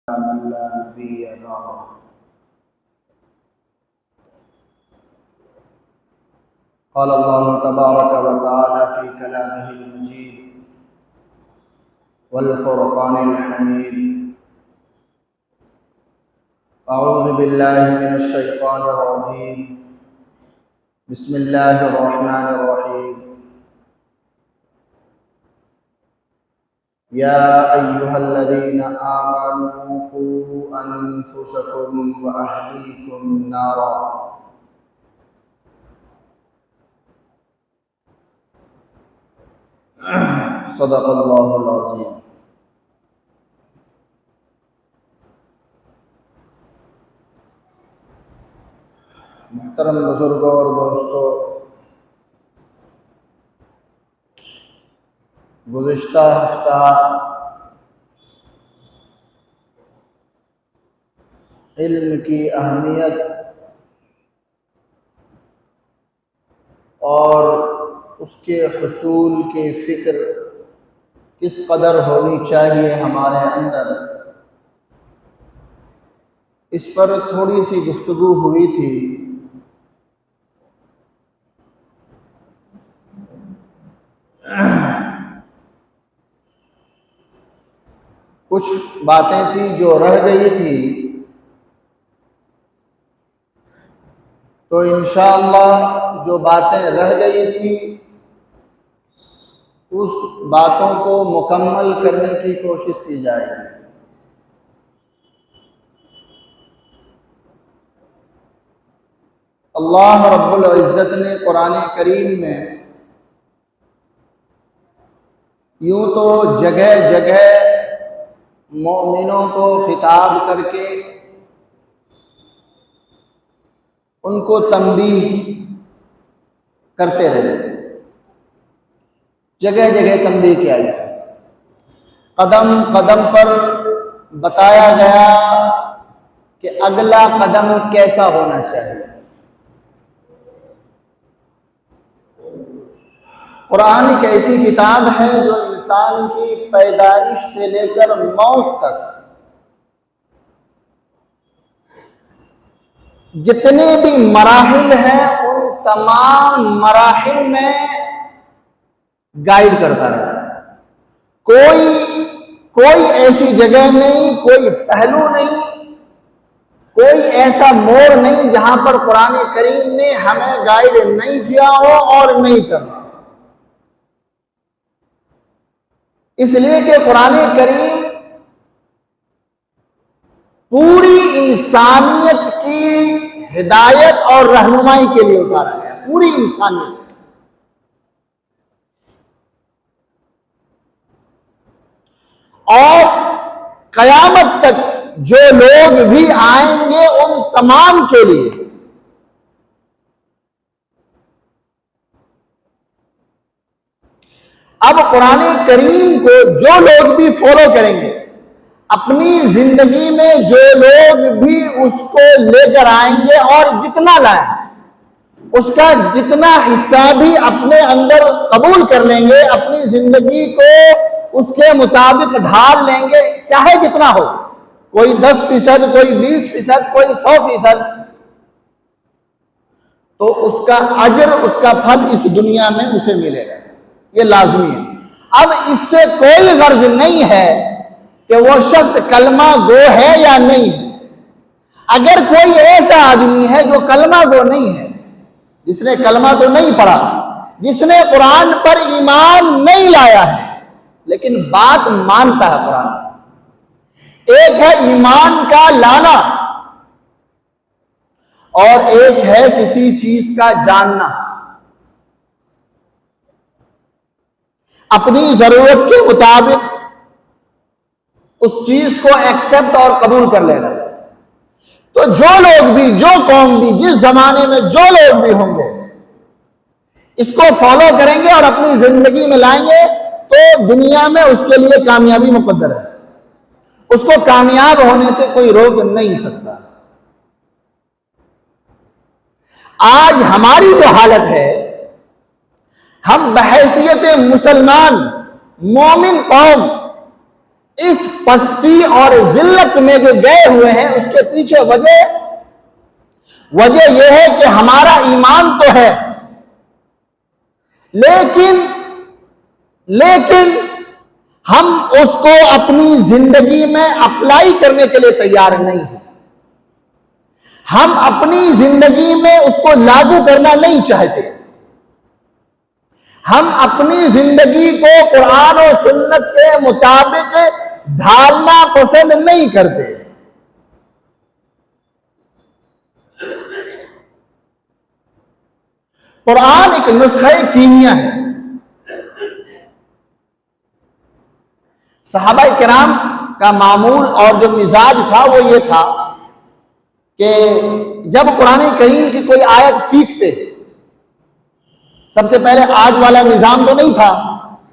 من لا نبي بعده. قال الله تبارك وتعالى في كلامه المجيد والفرقان الحميد: أعوذ بالله من الشيطان الرجيم. بسم الله الرحمن الرحيم. يا أيها الذين آمنوا قوا أنفسكم وأهليكم نارا. صدق اللہ العظیم. محترم بزرگوں اور دوستوں، گزشتہ ہفتہ علم کی اہمیت اور اس کے حصول کی فکر کس قدر ہونی چاہیے ہمارے اندر، اس پر تھوڑی سی گفتگو ہوئی تھی. کچھ باتیں تھیں جو رہ گئی تھی، تو انشاءاللہ جو باتیں رہ گئی تھی اس باتوں کو مکمل کرنے کی کوشش کی جائے گی. اللہ رب العزت نے قرآن کریم میں یوں تو جگہ جگہ مومنوں کو خطاب کر کے ان کو تنبیہ کرتے رہے، جگہ جگہ تنبیہ کیا گیا، قدم قدم پر بتایا گیا کہ اگلا قدم کیسا ہونا چاہیے. قرآن ایک ایسی کتاب ہے جو انسان کی پیدائش سے لے کر موت تک جتنے بھی مراحل ہیں ان تمام مراحل میں گائیڈ کرتا رہتا ہے. کوئی ایسی جگہ نہیں، کوئی پہلو نہیں، کوئی ایسا موڑ نہیں جہاں پر قرآن کریم نے ہمیں گائیڈ نہیں کیا ہو اور نہیں کرنا. اس لیے کہ قرآن کریم پوری انسانیت کی ہدایت اور رہنمائی کے لیے اتارا گیا، پوری انسانیت. اور قیامت تک جو لوگ بھی آئیں گے ان تمام کے لیے اب قرآن کریم کو جو لوگ بھی فالو کریں گے، اپنی زندگی میں جو لوگ بھی اس کو لے کر آئیں گے اور جتنا لائیں اس کا جتنا حصہ بھی اپنے اندر قبول کر لیں گے، اپنی زندگی کو اس کے مطابق ڈھال لیں گے، چاہے جتنا ہو، کوئی 10%، کوئی 20%، کوئی 100%، تو اس کا اجر، اس کا پھل اس دنیا میں اسے ملے گا، یہ لازمی ہے. اب اس سے کوئی غرض نہیں ہے کہ وہ شخص کلمہ گو ہے یا نہیں ہے. اگر کوئی ایسا آدمی ہے جو کلمہ گو نہیں ہے، جس نے کلمہ تو نہیں پڑھا، جس نے قرآن پر ایمان نہیں لایا ہے لیکن بات مانتا ہے قرآن. ایک ہے ایمان کا لانا اور ایک ہے کسی چیز کا جاننا. اپنی ضرورت کے مطابق اس چیز کو ایکسپٹ اور قبول کر لینا. تو جو لوگ بھی، جو قوم بھی، جس زمانے میں جو لوگ بھی ہوں گے اس کو فالو کریں گے اور اپنی زندگی میں لائیں گے تو دنیا میں اس کے لیے کامیابی مقدر ہے. اس کو کامیاب ہونے سے کوئی روک نہیں سکتا. آج ہماری جو حالت ہے، ہم بحیثیت مسلمان مومن قوم اس پستی اور ذلت میں جو گئے ہوئے ہیں اس کے پیچھے وجہ یہ ہے کہ ہمارا ایمان تو ہے، لیکن ہم اس کو اپنی زندگی میں اپلائی کرنے کے لیے تیار نہیں ہیں، ہم اپنی زندگی میں اس کو لاگو کرنا نہیں چاہتے، ہم اپنی زندگی کو قرآن و سنت کے مطابق ڈھالنا پسند نہیں کرتے۔ قرآن ایک نسخہ کیمیا ہے۔ صحابہ کرام کا معمول اور جو مزاج تھا وہ یہ تھا کہ جب قرآن کریم کی کوئی آیت سیکھتے، سب سے پہلے آج والا نظام تو نہیں تھا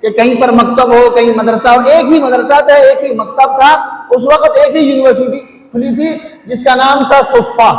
کہ کہیں پر مکتب ہو، کہیں مدرسہ ہو، ایک ہی مدرسہ تھا، ایک ہی مکتب تھا، اس وقت ایک ہی یونیورسٹی کھلی تھی جس کا نام تھا صفہ۔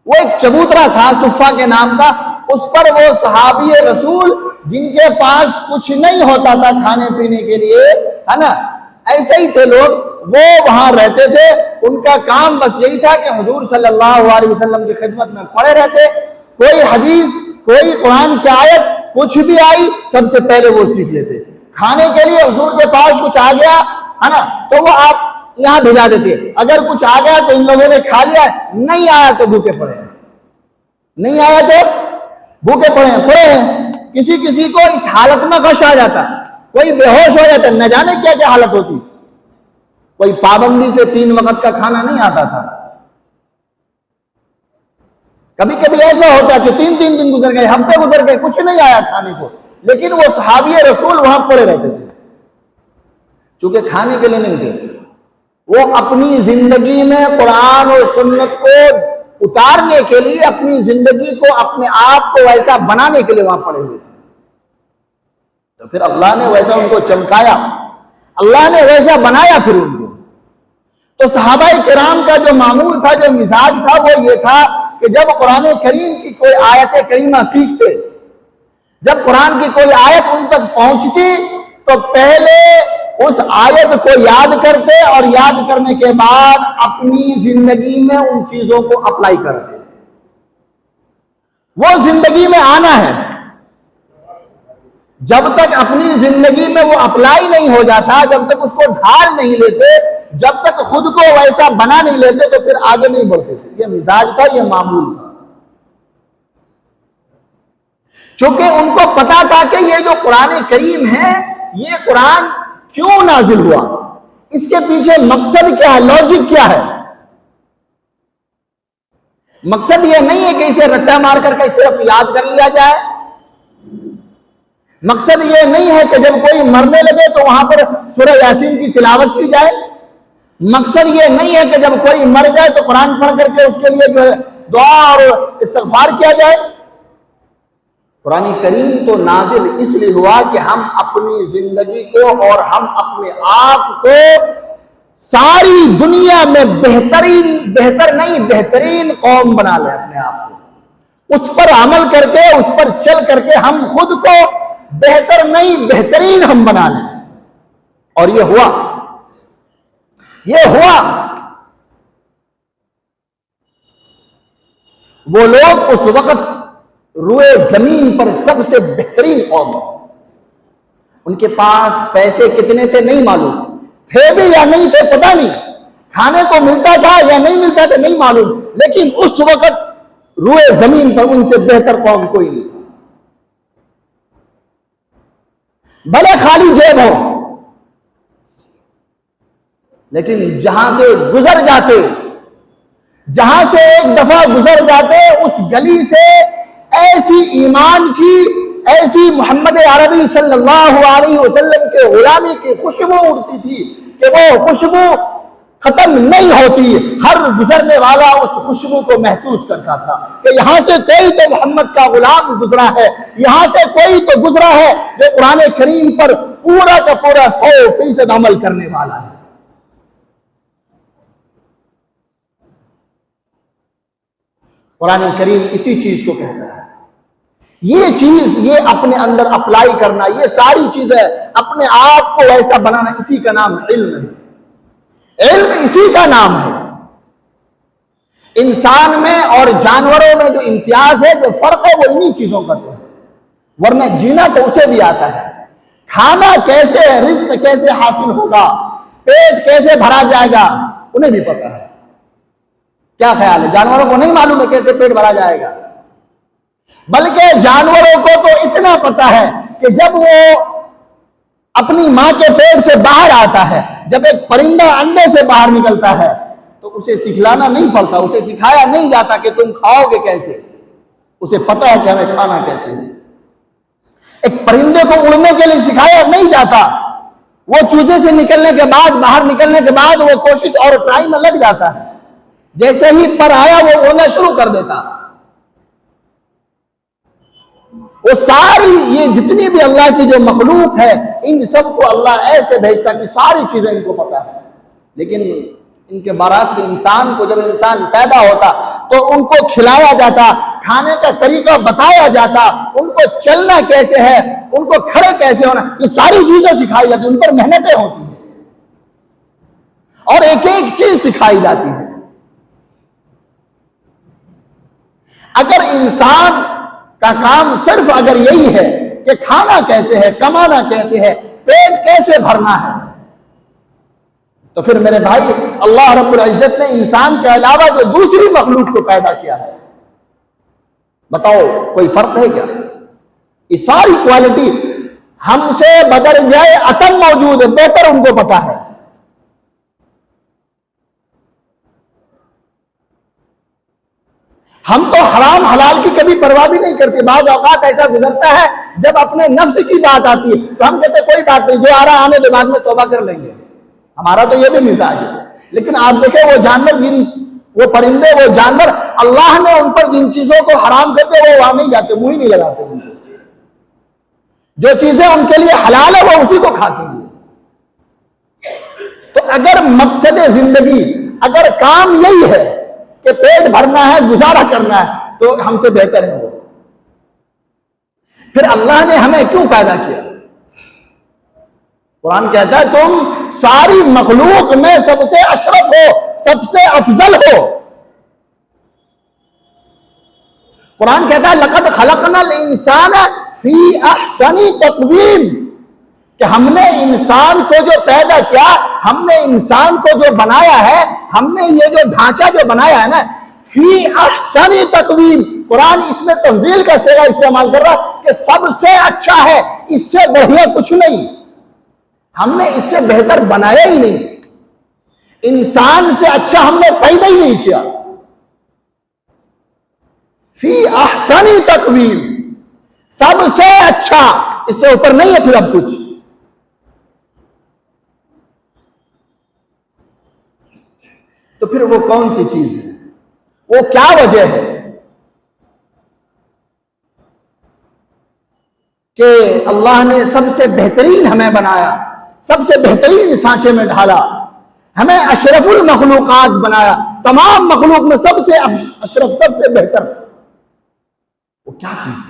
وہ ایک چبوترا تھا صفہ کے نام کا، اس پر وہ صحابی رسول جن کے پاس کچھ نہیں ہوتا تھا کھانے پینے کے لیے، ہے نا، ایسے ہی تھے لوگ، وہ وہاں رہتے تھے، ان کا کام بس یہی تھا کہ حضور صلی اللہ علیہ وسلم کی خدمت میں پڑے رہتے، کوئی حدیث، کوئی قرآن کی آیت کچھ بھی آئی سب سے پہلے وہ سیکھ لیتے۔ کھانے کے لیے حضور کے پاس کچھ آ گیا، ہے نا، تو وہ آپ یہاں بھیجا دیتے، اگر کچھ آ گیا تو ان لوگوں نے کھا لیا، نہیں آیا تو بھوکے پڑے ہیں، نہیں آیا تو بھوکے پڑے ہیں۔ کسی کو اس حالت میں غش آ جاتا، کوئی بے ہوش ہو جاتا، نہ جانے کیا کیا حالت ہوتی، کوئی پابندی سے 3 وقت کا کھانا نہیں آتا تھا، کبھی کبھی ایسا ہوتا کہ 3 دن گزر گئے، ہفتے گزر گئے، کچھ نہیں آیا کھانے کو، لیکن وہ صحابی رسول وہاں پڑے رہتے تھے، چونکہ کھانے کے لیے نہیں تھے، وہ اپنی زندگی میں قرآن اور سنت کو اتارنے کے لیے، اپنی زندگی کو، اپنے آپ کو ویسا بنانے کے لیے وہاں پڑے ہوئے تھے۔ تو پھر اللہ نے ویسا ان کو چمکایا، اللہ نے ویسا بنایا پھر ان کو۔ تو صحابہ کرام کا جو معمول تھا، جو مزاج تھا، وہ یہ تھا کہ جب قرآن کریم کی کوئی آیت کریمہ سیکھتے، جب قرآن کی کوئی آیت ان تک پہنچتی تو پہلے اس آیت کو یاد کرتے اور یاد کرنے کے بعد اپنی زندگی میں ان چیزوں کو اپلائی کرتے۔ وہ زندگی میں آنا ہے، جب تک اپنی زندگی میں وہ اپلائی نہیں ہو جاتا، جب تک اس کو ڈھال نہیں لیتے، جب تک خود کو ویسا بنا نہیں لیتے تو پھر آگے نہیں بڑھتے تھے۔ یہ مزاج تھا، یہ معمول تھا، چونکہ ان کو پتا تھا کہ یہ جو قرآن کریم ہے، یہ قرآن کیوں نازل ہوا، اس کے پیچھے مقصد کیا ہے، لاجک کیا ہے۔ مقصد یہ نہیں ہے کہ اسے رٹا مار کر کے صرف یاد کر لیا جائے، مقصد یہ نہیں ہے کہ جب کوئی مرنے لگے تو وہاں پر سورہ یاسین کی تلاوت کی جائے، مقصد یہ نہیں ہے کہ جب کوئی مر جائے تو قرآن پڑھ کر کے اس کے لیے جو ہے دعا اور استغفار کیا جائے۔ قرآن کریم تو نازل اس لیے ہوا کہ ہم اپنی زندگی کو اور ہم اپنے آپ کو ساری دنیا میں بہترین قوم بنا لیں، اپنے آپ کو اس پر عمل کر کے، اس پر چل کر کے ہم خود کو بہتر نہیں بہترین ہم بنا لیں۔ اور یہ ہوا۔ وہ لوگ اس وقت روئے زمین پر سب سے بہترین قوم، ان کے پاس پیسے کتنے تھے نہیں معلوم، تھے بھی یا نہیں تھے پتہ نہیں، کھانے کو ملتا تھا یا نہیں ملتا تھا نہیں معلوم، لیکن اس وقت روئے زمین پر ان سے بہتر قوم کوئی نہیں تھا۔ بھلے خالی جیب ہو، لیکن جہاں سے گزر جاتے، جہاں سے ایک دفعہ گزر جاتے، اس گلی سے ایسی ایمان کی، ایسی محمد عربی صلی اللہ علیہ وسلم کے غلامی کی خوشبو اڑتی تھی کہ وہ خوشبو ختم نہیں ہوتی، ہر گزرنے والا اس خوشبو کو محسوس کرتا تھا کہ یہاں سے کوئی تو محمد کا غلام گزرا ہے، یہاں سے کوئی تو گزرا ہے جو قرآن کریم پر پورا کا پورا 100% عمل کرنے والا ہے۔ قرآن کریم اسی چیز کو کہتا ہے یہ چیز، یہ اپنے اندر اپلائی کرنا، یہ ساری چیزیں اپنے آپ کو ایسا بنانا، اسی کا نام علم ہے۔ علم اسی کا نام ہے۔ انسان میں اور جانوروں میں جو امتیاز ہے، جو فرق ہے، وہ انہی چیزوں کا تو ہے۔ ورنہ جینا تو اسے بھی آتا ہے، کھانا کیسے ہے، رزق کیسے حاصل ہوگا، پیٹ کیسے بھرا جائے گا، انہیں بھی پتا ہے۔ کیا خیال ہے؟ جانوروں کو نہیں معلوم ہے کیسے پیٹ بھرا جائے گا؟ بلکہ جانوروں کو تو اتنا پتا ہے کہ جب وہ اپنی ماں کے پیٹ سے باہر آتا ہے، جب ایک پرندہ انڈے سے باہر نکلتا ہے تو اسے سکھلانا نہیں پڑتا، اسے سکھایا نہیں جاتا کہ تم کھاؤ گے کیسے، اسے پتا ہے کہ ہمیں کھانا کیسے ہے۔ ایک پرندے کو اڑنے کے لیے سکھایا نہیں جاتا، وہ چوزے سے نکلنے کے بعد، باہر نکلنے کے بعد وہ کوشش اور ٹرائی میں لگ جاتا ہے، جیسے ہی پر آیا وہ اڑنا شروع کر دیتا۔ وہ ساری یہ جتنی بھی اللہ کی جو مخلوق ہے، ان سب کو اللہ ایسے بھیجتا کہ ساری چیزیں ان کو پتا ہے۔ لیکن ان کے برعکس انسان کو، جب انسان پیدا ہوتا تو ان کو کھلایا جاتا، کھانے کا طریقہ بتایا جاتا، ان کو چلنا کیسے ہے، ان کو کھڑے کیسے ہونا، یہ ساری چیزیں سکھائی جاتی، ان پر محنتیں ہوتی ہیں اور ایک ایک چیز سکھائی جاتی ہے۔ اگر انسان کا کام صرف اگر یہی ہے کہ کھانا کیسے ہے، کمانا کیسے ہے، پیٹ کیسے بھرنا ہے، تو پھر میرے بھائی اللہ رب العزت نے انسان کے علاوہ جو دوسری مخلوق کو پیدا کیا ہے، بتاؤ کوئی فرق ہے کیا؟ یہ ساری کوالٹی ہم سے بدر جائے عتم موجود ہے، بہتر ان کو پتا ہے۔ ہم تو حرام حلال کی کبھی پرواہ بھی نہیں کرتے۔ بعض اوقات ایسا گزرتا ہے جب اپنے نفس کی بات آتی ہے تو ہم کہتے ہیں کوئی بات نہیں، جو آ رہا آنے کے بعد میں توبہ کر لیں گے۔ ہمارا تو یہ بھی مزاج ہے۔ لیکن آپ دیکھیں وہ جانور، وہ پرندے، وہ جانور، اللہ نے ان پر جن چیزوں کو حرام کرتے وہ وہاں نہیں جاتے، منہ ہی نہیں لگاتے ان کو۔ جو چیزیں ان کے لیے حلال ہے وہ اسی کو کھاتے ہیں۔ تو اگر مقصد زندگی، اگر کام یہی ہے کہ پیٹ بھرنا ہے، گزارا کرنا ہے، تو ہم سے بہتر ہے وہ۔ پھر اللہ نے ہمیں کیوں پیدا کیا؟ قرآن کہتا ہے تم ساری مخلوق میں سب سے اشرف ہو، سب سے افضل ہو۔ قرآن کہتا ہے لقد خلقنا الانسان فی احسن تقویم، کہ ہم نے انسان کو جو پیدا کیا، ہم نے انسان کو جو بنایا ہے، ہم نے یہ جو ڈھانچہ جو بنایا ہے نا، فی احسن تقویم، قرآن اس میں تفضیل کا صیغہ استعمال کر رہا کہ سب سے اچھا ہے، اس سے بڑھیا کچھ نہیں، ہم نے اس سے بہتر بنایا ہی نہیں، انسان سے اچھا ہم نے پیدا ہی نہیں کیا۔ فی احسن تقویم، سب سے اچھا، اس سے اوپر نہیں ہے پھر اب کچھ۔ تو پھر وہ کون سی چیز ہے، وہ کیا وجہ ہے کہ اللہ نے سب سے بہترین ہمیں بنایا، سب سے بہترین سانچے میں ڈھالا، ہمیں اشرف المخلوقات بنایا، تمام مخلوق میں سب سے اشرف، سب سے بہتر؟ وہ کیا چیز ہے؟